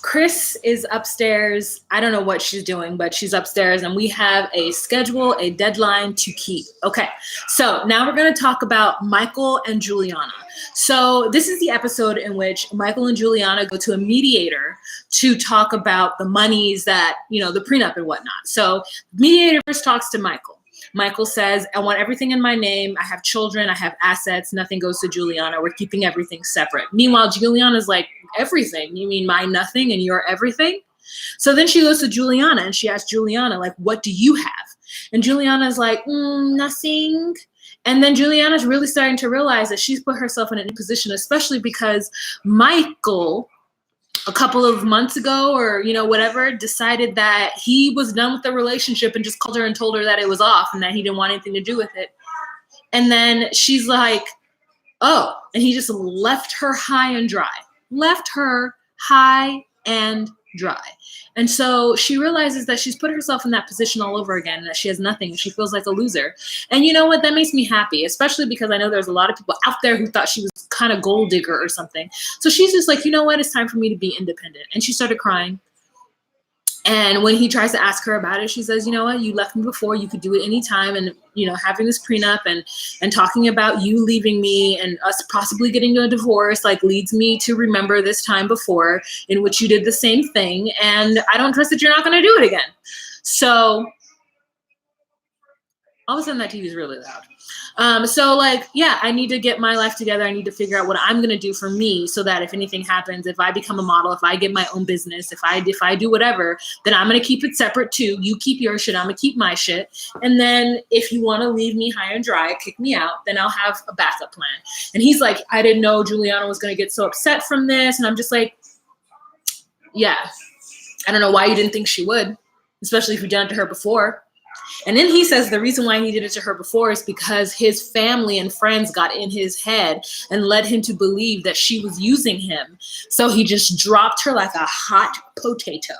Chris is upstairs. I don't know what she's doing, but she's upstairs and we have a schedule, a deadline to keep. Okay, so now we're going to talk about Michael and Juliana. So this is the episode in which Michael and Juliana go to a mediator to talk about the monies that, you know, the prenup and whatnot. So mediator first talks to Michael. Michael says, I want everything in my name. I have children. I have assets. Nothing goes to Juliana. We're keeping everything separate. Meanwhile, Juliana's like, everything? You mean my nothing and your everything? So then she goes to Juliana and she asks Juliana, like, what do you have? And Juliana's like, nothing. And then Juliana's really starting to realize that she's put herself in a position, especially because Michael, a couple of months ago or, you know, whatever, decided that he was done with the relationship and just called her and told her that it was off and that he didn't want anything to do with it. And then she's like, oh, and he just left her high and dry. Left her high and dry. And so she realizes that she's put herself in that position all over again, and that she has nothing. She feels like a loser. And you know what? That makes me happy, especially because I know there's a lot of people out there who thought she was kind of gold digger or something. So she's just like, you know what? It's time for me to be independent. And she started crying. And when he tries to ask her about it, she says, you know what, you left me before, you could do it anytime. And, you know, having this prenup and talking about you leaving me and us possibly getting a divorce, like, leads me to remember this time before in which you did the same thing. And I don't trust that you're not going to do it again. So all of a sudden that TV is really loud. So like, yeah, I need to get my life together. I need to figure out what I'm going to do for me so that if anything happens, if I become a model, if I get my own business, if I do whatever, then I'm going to keep it separate too. You keep your shit. I'm going to keep my shit. And then if you want to leave me high and dry, kick me out, then I'll have a backup plan. And he's like, I didn't know Juliana was going to get so upset from this. And I'm just like, yeah, I don't know why you didn't think she would, especially if you've done it to her before. And then he says the reason why he did it to her before is because his family and friends got in his head and led him to believe that she was using him. So he just dropped her like a hot potato.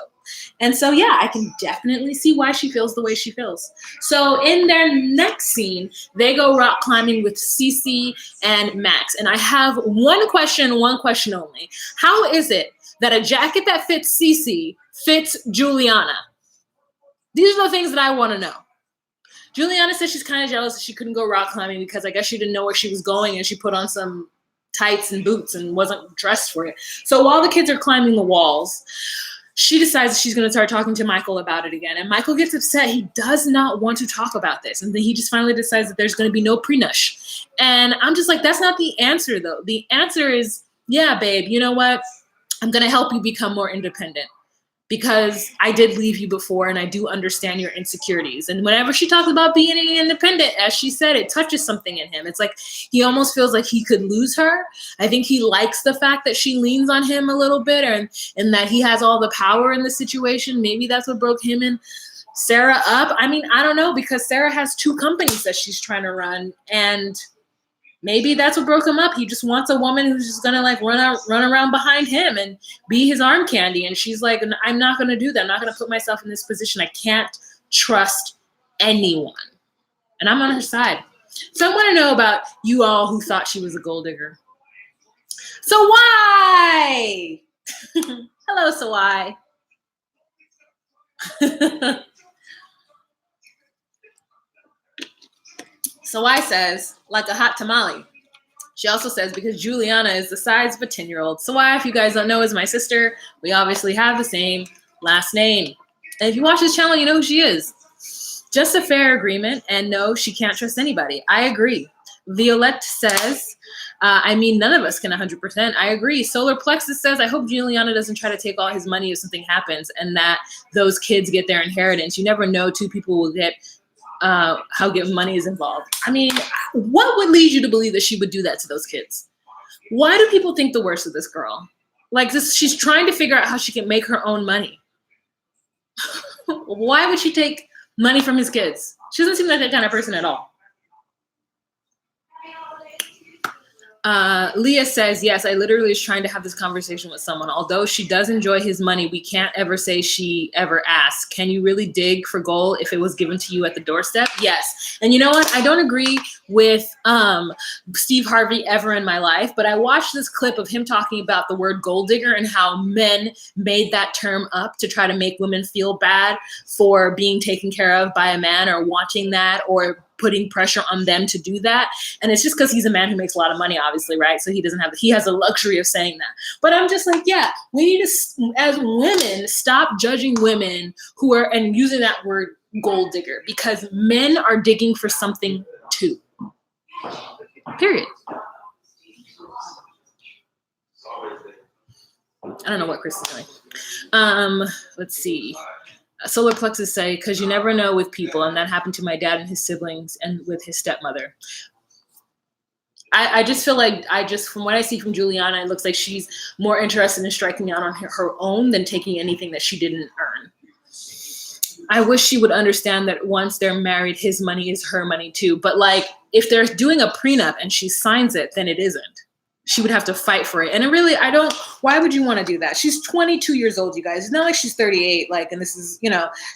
And so, yeah, I can definitely see why she feels the way she feels. So in their next scene, they go rock climbing with Cece and Max. And I have one question only. How is it that a jacket that fits Cece fits Juliana? These are the things that I want to know. Juliana said she's kind of jealous that she couldn't go rock climbing because I guess she didn't know where she was going and she put on some tights and boots and wasn't dressed for it. So while the kids are climbing the walls, she decides she's going to start talking to Michael about it again. And Michael gets upset. He does not want to talk about this. And then he just finally decides that there's going to be no prenush. And I'm just like, that's not the answer, though. The answer is, yeah, babe, you know what? I'm going to help you become more independent. Because I did leave you before and I do understand your insecurities. And whenever she talks about being independent, as she said, it touches something in him. It's like he almost feels like he could lose her. I think he likes the fact that she leans on him a little bit and that he has all the power in the situation. Maybe that's what broke him and Sarah up. I mean, I don't know, because Sarah has two companies that she's trying to run, and maybe that's what broke him up. He just wants a woman who's just gonna like run around behind him and be his arm candy. And she's like, I'm not gonna do that. I'm not gonna put myself in this position. I can't trust anyone. And I'm on her side. So I want to know about you all who thought she was a gold digger. So why? Hello, Sawai. Sawai says, like a hot tamale. She also says, because Juliana is the size of a 10-year-old. Sawai, if you guys don't know, is my sister. We obviously have the same last name. And if you watch this channel, you know who she is. Just a fair agreement. And no, she can't trust anybody. I agree. Violette says, I mean, none of us can 100%. I agree. Solar Plexus says, I hope Juliana doesn't try to take all his money if something happens and that those kids get their inheritance. You never know, two people will get how get money is involved. I mean, what would lead you to believe that she would do that to those kids? Why do people think the worst of this girl? Like this, she's trying to figure out how she can make her own money. Why would she take money from his kids? She doesn't seem like that kind of person at all. Leah says, yes, I literally was trying to have this conversation with someone. Although she does enjoy his money, we can't ever say she ever asked. Can you really dig for gold if it was given to you at the doorstep? Yes. And you know what? I don't agree with Steve Harvey ever in my life, but I watched this clip of him talking about the word gold digger and how men made that term up to try to make women feel bad for being taken care of by a man or wanting that or putting pressure on them to do that. And it's just because he's a man who makes a lot of money, obviously, right? So he has the luxury of saying that. But I'm just like, yeah, we need to, as women, stop judging women who are, and using that word gold digger, because men are digging for something too. Period. I don't know what Chris is doing. Let's see. Solar plexus say, because you never know with people, and that happened to my dad and his siblings and with his stepmother. I just feel like from what I see from Juliana, it looks like she's more interested in striking out on her own than taking anything that she didn't earn. I wish she would understand that once they're married, his money is her money too. But like, if they're doing a prenup and she signs it, then it isn't. She would have to fight for it. And it really, why would you want to do that? She's 22 years old, you guys. It's not like she's 38, like, and this is,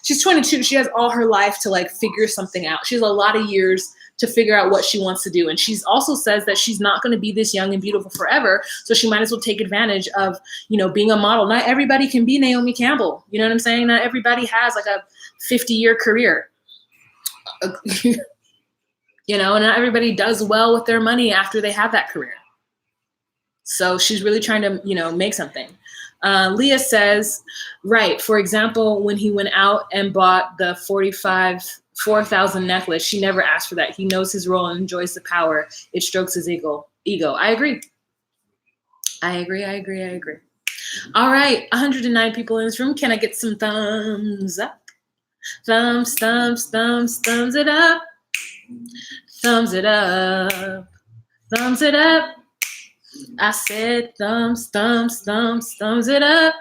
she's 22. She has all her life to like figure something out. She has a lot of years to figure out what she wants to do. And she's also says that she's not going to be this young and beautiful forever. So she might as well take advantage of, being a model. Not everybody can be Naomi Campbell. You know what I'm saying? Not everybody has like a 50-year career. And not everybody does well with their money after they have that career. So she's really trying to, make something. Leah says, right. For example, when he went out and bought the $4,000 necklace, she never asked for that. He knows his role and enjoys the power. It strokes his ego. I agree. All right. 109 people in this room. Can I get some thumbs up? Thumbs it up. Thumbs it up. Thumbs it up. I said thumbs it up.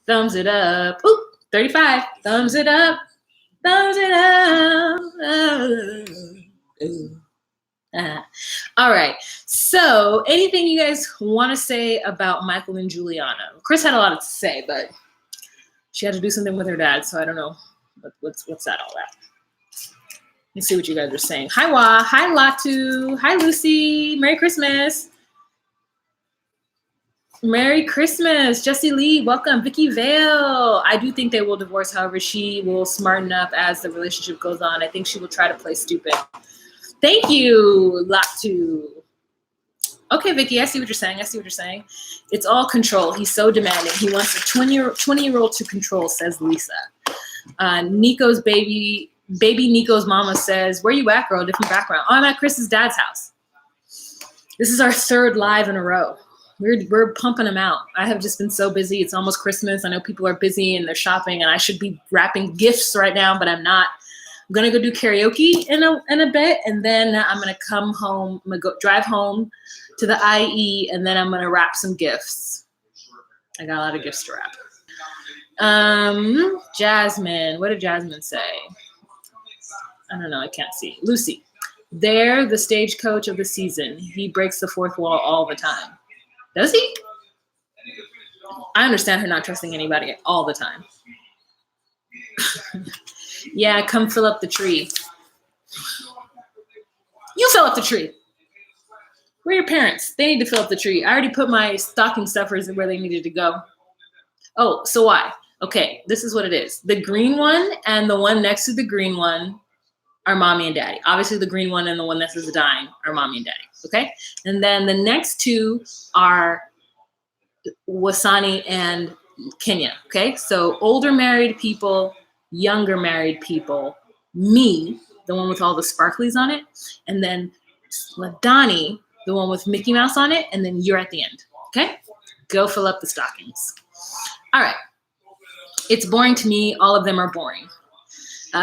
Thumbs it up. Ooh, 35. Thumbs it up. Thumbs it up. All right. So anything you guys want to say about Michael and Juliana? Chris had a lot to say, but she had to do something with her dad, so I don't know what's that all that. Let's see what you guys are saying. Hi, Wa. Hi, Latu. Hi, Lucy. Merry Christmas. Merry Christmas. Jesse Lee, welcome. Vicky Vale. I do think they will divorce. However, she will smarten up as the relationship goes on. I think she will try to play stupid. Thank you, Latu. Okay, Vicky, I see what you're saying. It's all control. He's so demanding. He wants a 20-year-old to control, says Lisa. Nico's baby Nico's mama says, where you at, girl? Different background. Oh, I'm at Chris's dad's house. This is our third live in a row. We're pumping them out. I have just been so busy. It's almost Christmas. I know people are busy and they're shopping, and I should be wrapping gifts right now, but I'm not. I'm gonna go do karaoke in a bit, and then I'm gonna come home. I'm gonna drive home to the IE, and then I'm gonna wrap some gifts. I got a lot of gifts to wrap. Jasmine. What did Jasmine say? I don't know. I can't see. Lucy. They're the stagecoach of the season. He breaks the fourth wall all the time. Does he? I understand her not trusting anybody all the time. Yeah, come fill up the tree. You fill up the tree. Where are your parents? They need to fill up the tree. I already put my stocking stuffers where they needed to go. Oh, so why? Okay, this is what it is. The green one and the one next to the green one are mommy and daddy. Obviously, the green one and the one that says dying are mommy and daddy. Okay, and then the next two are Wasani and Kenya. Okay, so older married people, younger married people, me, the one with all the sparklies on it, and then Ladani, the one with Mickey Mouse on it, and then you're at the end. Okay, go fill up the stockings. All right, it's boring to me. All of them are boring.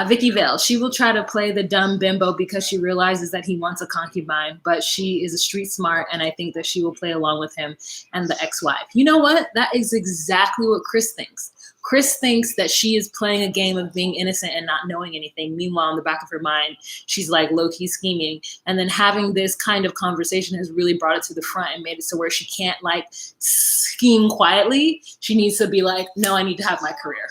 Vicky Vale, she will try to play the dumb bimbo because she realizes that he wants a concubine, but she is a street smart, and I think that she will play along with him and the ex-wife. You know what? That is exactly what Chris thinks. Chris thinks that she is playing a game of being innocent and not knowing anything. Meanwhile, in the back of her mind, she's like low-key scheming. And then having this kind of conversation has really brought it to the front and made it so where she can't like scheme quietly. She needs to be like, no, I need to have my career.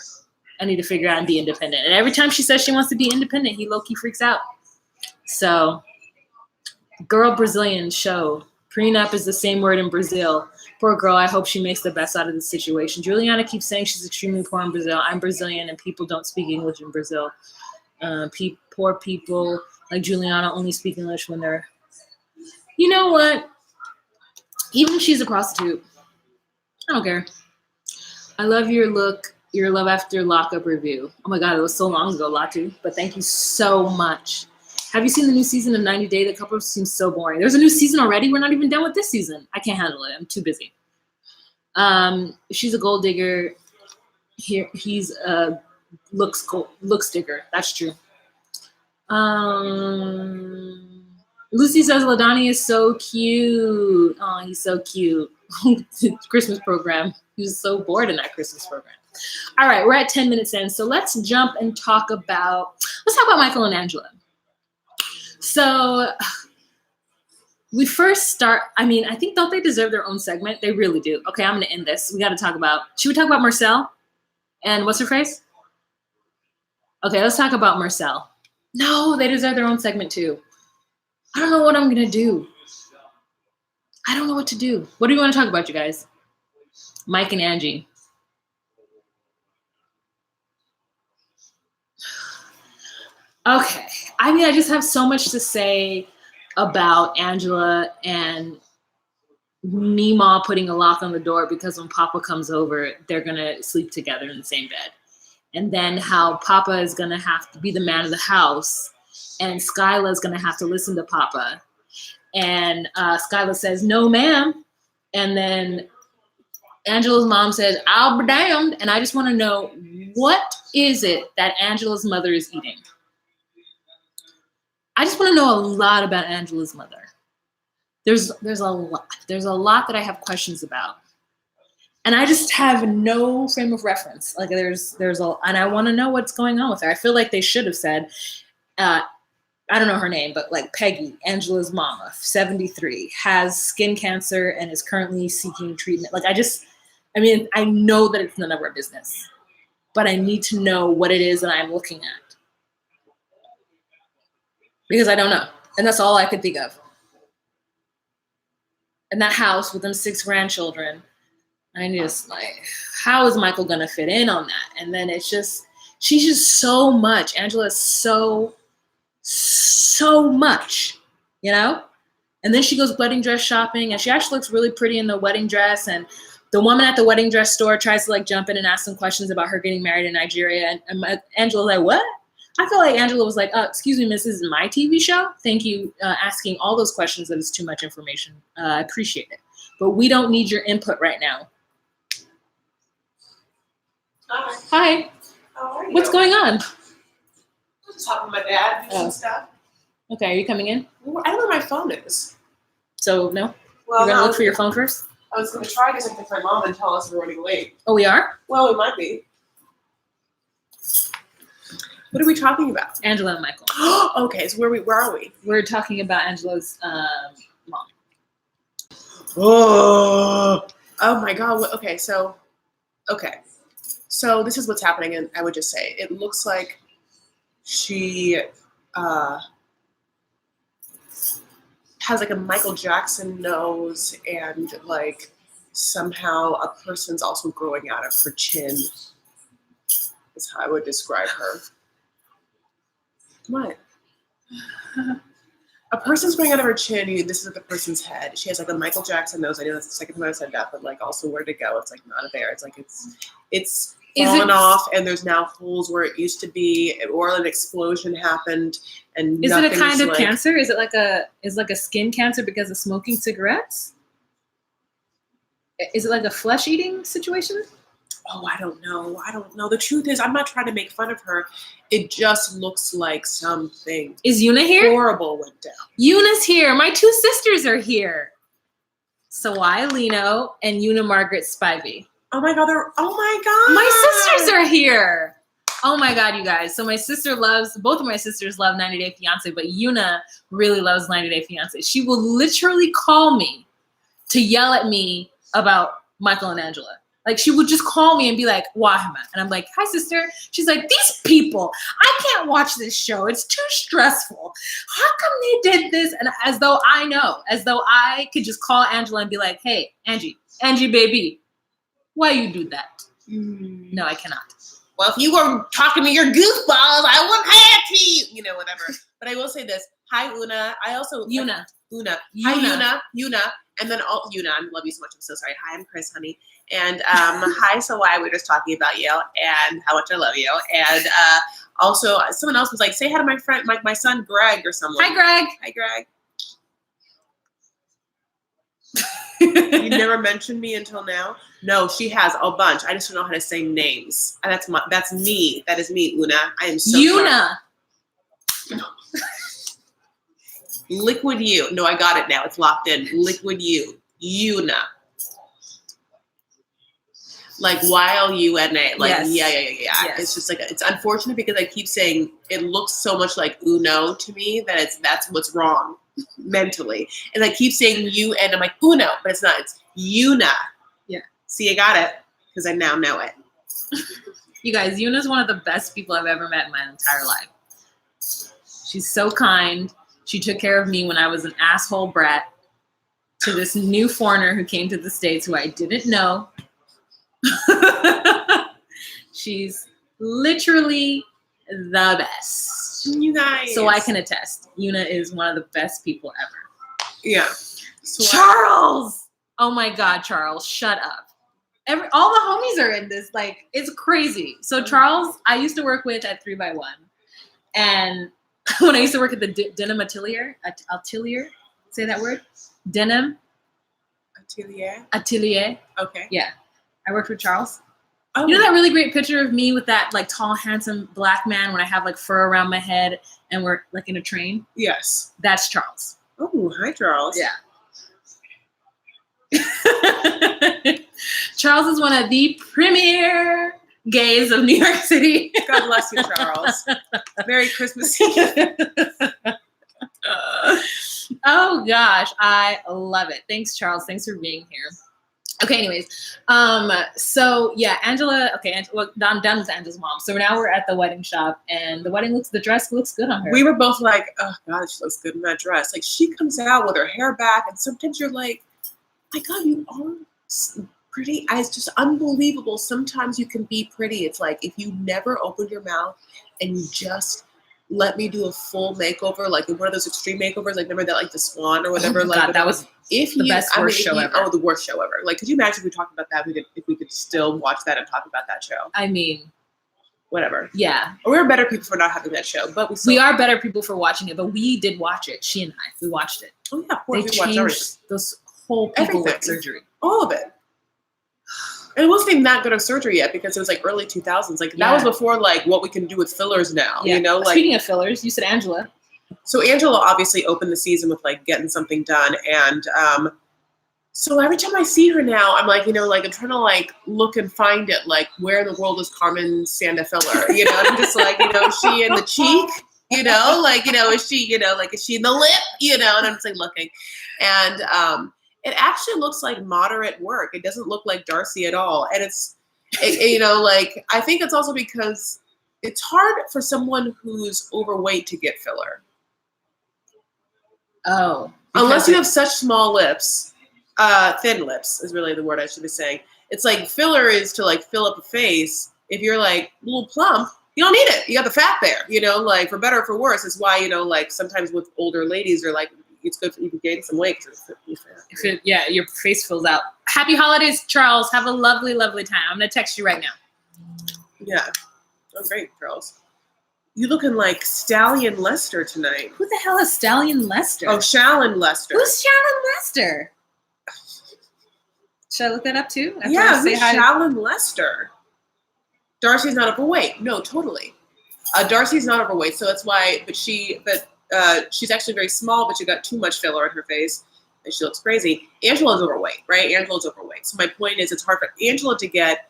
I need to figure out and be independent. And every time she says she wants to be independent, he low-key freaks out. So, girl Brazilian show. Prenup is the same word in Brazil. Poor girl, I hope she makes the best out of the situation. Juliana keeps saying she's extremely poor in Brazil. I'm Brazilian and people don't speak English in Brazil. Poor people like Juliana only speak English when they're... You know what? Even if she's a prostitute, I don't care. I love your look, your love after lockup review. Oh my God, it was so long ago, Latu, but thank you so much. Have you seen the new season of 90 Day? The couple seems so boring. There's a new season already? We're not even done with this season. I can't handle it. I'm too busy. She's a gold digger. He's a looks digger. That's true. Lucy says LaDonnie is so cute. Oh, he's so cute. Christmas program. He was so bored in that Christmas program. All right, we're at 10 minutes in. So let's jump and talk about Michael and Angela. So we first start, I mean, I think, don't they deserve their own segment? They really do. Okay, I'm going to end this. We got to talk about, should we talk about Marcel? And what's her face? Okay, let's talk about Marcel. No, they deserve their own segment too. I don't know what I'm going to do. I don't know what to do. What do you want to talk about, you guys? Mike and Angie. Okay. I mean, I just have so much to say about Angela and Meemaw putting a lock on the door because when Papa comes over, they're going to sleep together in the same bed. And then how Papa is going to have to be the man of the house and Skyla is going to have to listen to Papa. And Skyla says, no, ma'am. And then Angela's mom says, I'll be damned. And I just want to know, what is it that Angela's mother is eating? I just want to know a lot about Angela's mother. There's a lot. There's a lot that I have questions about. And I just have no frame of reference. Like and I want to know what's going on with her. I feel like they should have said, I don't know her name, but like Peggy, Angela's mama, 73, has skin cancer and is currently seeking treatment. Like I know that it's none of our business, but I need to know what it is that I'm looking at. Because I don't know. And that's all I could think of. And that house with them 6 grandchildren, I just like, how is Michael going to fit in on that? And then she's just so much. Angela is so much, you know? And then she goes wedding dress shopping and she actually looks really pretty in the wedding dress. And the woman at the wedding dress store tries to like jump in and ask some questions about her getting married in Nigeria. And Angela's like, what? I feel like Angela was like, excuse me, miss, this is my TV show. Thank you asking all those questions. That is too much information. I appreciate it. But we don't need your input right now. Hi. How are you? What's going on? I'm just talking to my dad and stuff. Okay, are you coming in? I don't know where my phone is. So, no? Well, You're going to look for your phone first? I was going to try to get something from my mom and tell us we're running late. Oh, we are? Well, we might be. What are we talking about? Angela and Michael. Okay, so where are we? We're talking about Angela's mom. Oh my God. Okay, so this is what's happening, and I would just say it looks like she has like a Michael Jackson nose, and like somehow a person's also growing out of her chin. Is how I would describe her. What? A person's growing out of her chin. This is the person's head. She has like a Michael Jackson nose. I know that's the second time I said that, but like also where to go? It's like not there. It's like it's fallen off, and there's now holes where it used to be, or an explosion happened, and is it a kind of cancer? Is it like a skin cancer because of smoking cigarettes? Is it like a flesh eating situation? Oh, I don't know. The truth is, I'm not trying to make fun of her. It just looks like something Is Yuna here? horrible went down. Yuna's here. My two sisters are here. Sawai Lino and Yuna Margaret Spivey. Oh my god, My sisters are here. Oh my god, you guys. So both of my sisters love 90 Day Fiancé, but Yuna really loves 90 Day Fiancé. She will literally call me to yell at me about Michael and Angela. Like, she would just call me and be like, Wahima. And I'm like, hi, sister. She's like, these people, I can't watch this show. It's too stressful. How come they did this? And as though I could just call Angela and be like, hey, Angie, baby, why you do that? No, I cannot. Well, if you were talking to your goofballs, I wouldn't have to, whatever. But I will say this. Hi, Una. Una. Hi, Una. And then Una, I love you so much. I'm so sorry. Hi, I'm Chris, honey. And hi, Sawai. We were just talking about you and how much I love you. And also, someone else was like, say hi to my friend, my son Greg or someone. Hi, Greg. Hi, Greg. You never mentioned me until now? No, she has a bunch. I just don't know how to say names. And that's me. That is me, Una. I am so Una. Sorry. Liquid U. No, I got it now. It's locked in. Liquid U. Una. Like YLUNA. Like, yes. Yeah. Yes. It's just like, it's unfortunate because I keep saying it looks so much like Uno to me that that's what's wrong mentally. And I keep saying U and I'm like, Uno, but it's not. It's Una. Yeah. See, I got it because I now know it. You guys, Yuna's one of the best people I've ever met in my entire life. She's so kind. She took care of me when I was an asshole brat to this new foreigner who came to the States who I didn't know. She's literally the best. You guys. So I can attest. Yuna is one of the best people ever. Yeah. Charles! Oh my God, Charles, shut up. All the homies are in this. Like, it's crazy. So Charles, I used to work with at 3x1. And when I used to work at the denim atelier, say that word? Denim? Atelier. Okay. Yeah. I worked with Charles. Oh. You know that really great picture of me with that like tall, handsome black man when I have like fur around my head and we're like in a train? Yes. That's Charles. Oh, hi, Charles. Yeah. Charles is one of the premier gays of New York City. God bless you, Charles. Merry Christmas Eve. Oh gosh, I love it. Thanks, Charles. Thanks for being here. Okay, anyways. So yeah, Angela, well, I'm done with Angela's mom. So now we're at the wedding shop and the dress looks good on her. We were both like, oh God, she looks good in that dress. Like, she comes out with her hair back and sometimes you're like, my God, you are pretty. It's just unbelievable. Sometimes you can be pretty. It's like, if you never opened your mouth and you just let me do a full makeover, like one of those extreme makeovers, like remember that, like the Swan or whatever. Oh my like God, that was worst show ever. Oh, the worst show ever. Like, could you imagine if we talked about that? If we could still watch that and talk about that show. I mean, whatever. Yeah. We're better people for not having that show, but we are better people for watching it. But we did watch it. She and I, we watched it. Oh yeah, of course. They changed those whole people with surgery. All of it. And it wasn't even that good of surgery yet because it was like early 2000s. Like that was before like what we can do with fillers now. Yeah. You know, like speaking of fillers, you said Angela. So Angela obviously opened the season with like getting something done, and so every time I see her now, I'm like, like I'm trying to like look and find it, like where in the world is Carmen Sandafiller? And I'm just like, is she in the cheek? Is she, like is she in the lip? And I'm just like looking, and it actually looks like moderate work. It doesn't look like Darcy at all. And like, I think it's also because it's hard for someone who's overweight to get filler. Oh. Unless you have such small lips, thin lips is really the word I should be saying. It's like filler is to like fill up a face. If you're like a little plump, you don't need it. You got the fat there, like for better or for worse. It's why, like sometimes with older ladies are like, it's good for you to gain some weight. Your face fills out. Happy holidays, Charles. Have a lovely, lovely time. I'm going to text you right now. Yeah. Oh, great, Charles. You looking like Stallion Lester tonight. Who the hell is Stallion Lester? Oh, Shallon Lester. Who's Shallon Lester? Should I look that up too? Who's Shallon Lester? Darcy's not overweight. No, totally. Darcy's not overweight, so that's why. But she's actually very small, but she got too much filler in her face, and she looks crazy. Angela's overweight, right? Angela's overweight. So my point is, it's hard for Angela to get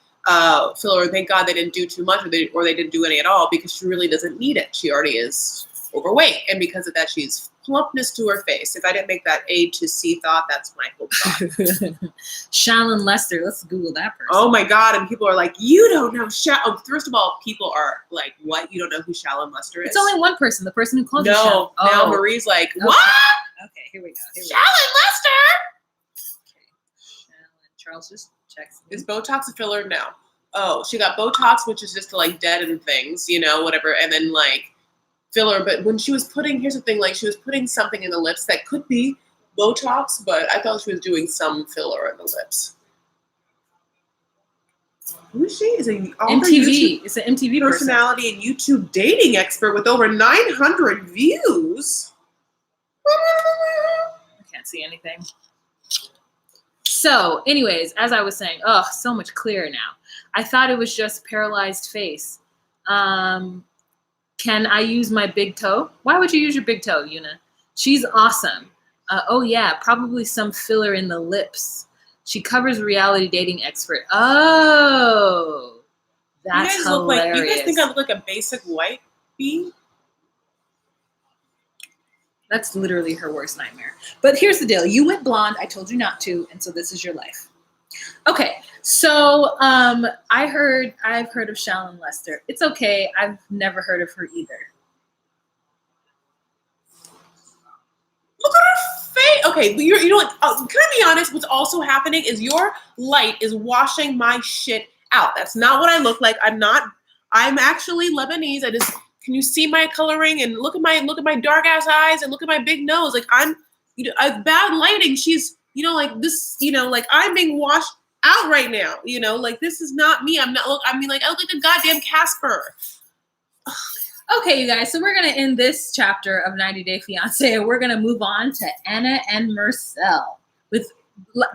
filler. Thank God they didn't do too much, or they didn't do any at all, because she really doesn't need it. She already is overweight, and because of that, she's plumpness to her face. If I didn't make that A to C thought, that's my whole thought. Shallon Lester, let's Google that person. Oh my God, and people are like, you don't know first of all, people are like, what? You don't know who Shallon Lester is? It's only one person, the person who called you No, Shallon. now Marie's like, what? Okay, here we go. Shallon Lester! Okay, Shallon. Charles just checks. Is Botox a filler? No. Oh, she got Botox, which is just to like deaden things, whatever, and then like filler. But when she was putting, here's the thing, like she was putting something in the lips that could be Botox, but I thought she was doing some filler in the lips. Who is she? Is it MTV? It's an MTV personality and YouTube dating expert with over 900 views. I can't see anything. So, anyways, as I was saying, so much clearer now. I thought it was just paralyzed face. Can I use my big toe? Why would you use your big toe, Yuna? She's awesome. Oh, yeah, probably some filler in the lips. She covers reality dating expert. Oh, that's hilarious. You guys think I look like a basic white bee? That's literally her worst nightmare. But here's the deal. You went blonde. I told you not to, and so this is your life. Okay, so I've heard of Shallon Lester. It's okay. I've never heard of her either. Look at her face. Okay, you know what? Can I be honest? What's also happening is your light is washing my shit out. That's not what I look like. I'm actually Lebanese. Can you see my coloring and look at my dark ass eyes and look at my big nose? Like I'm bad lighting. She's like this, like I'm being washed out right now. Like this is not me. I look like a goddamn Casper. Okay, you guys, so we're going to end this chapter of 90 Day Fiancé, and we're going to move on to Anna and Marcel with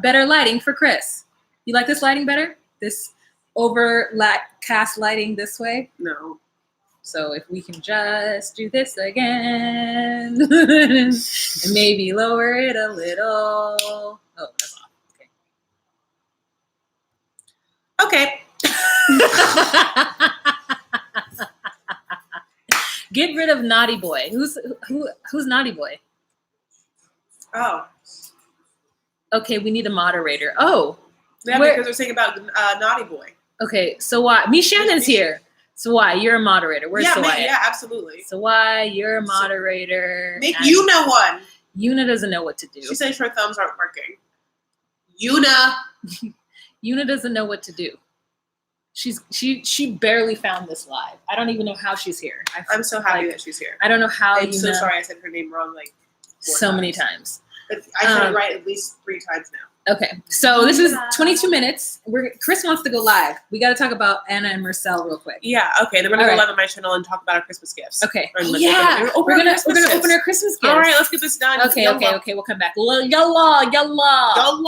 better lighting for Chris. You like this lighting better? This overcast lighting this way? No. So if we can just do this again and maybe lower it a little. Oh, that's off. Okay. Get rid of Naughty Boy. Who's Naughty Boy? Oh. Okay, we need a moderator. Oh. Yeah, because we're saying about Naughty Boy. Okay, so why? Me Shannon's here. So why? You're a moderator. Where's Sawaya? Yeah, absolutely. So why? You're a moderator. Make Yuna one. Yuna doesn't know what to do. She says her thumbs aren't working. Yuna. Yuna doesn't know what to do. She barely found this live. I don't even know how she's here. I'm so happy that she's here. I don't know how. I'm so sorry I said her name wrong like 4 so times. many times. But I said it right at least 3 times now. Okay, so this is 22 minutes. Chris wants to go live. We got to talk about Anna and Marcel real quick. Yeah, okay. Then we're gonna go live on my channel and talk about our Christmas gifts. Okay. We're gonna open our Christmas gifts. All right, let's get this done. Okay. We'll come back. Yalla. Yalla.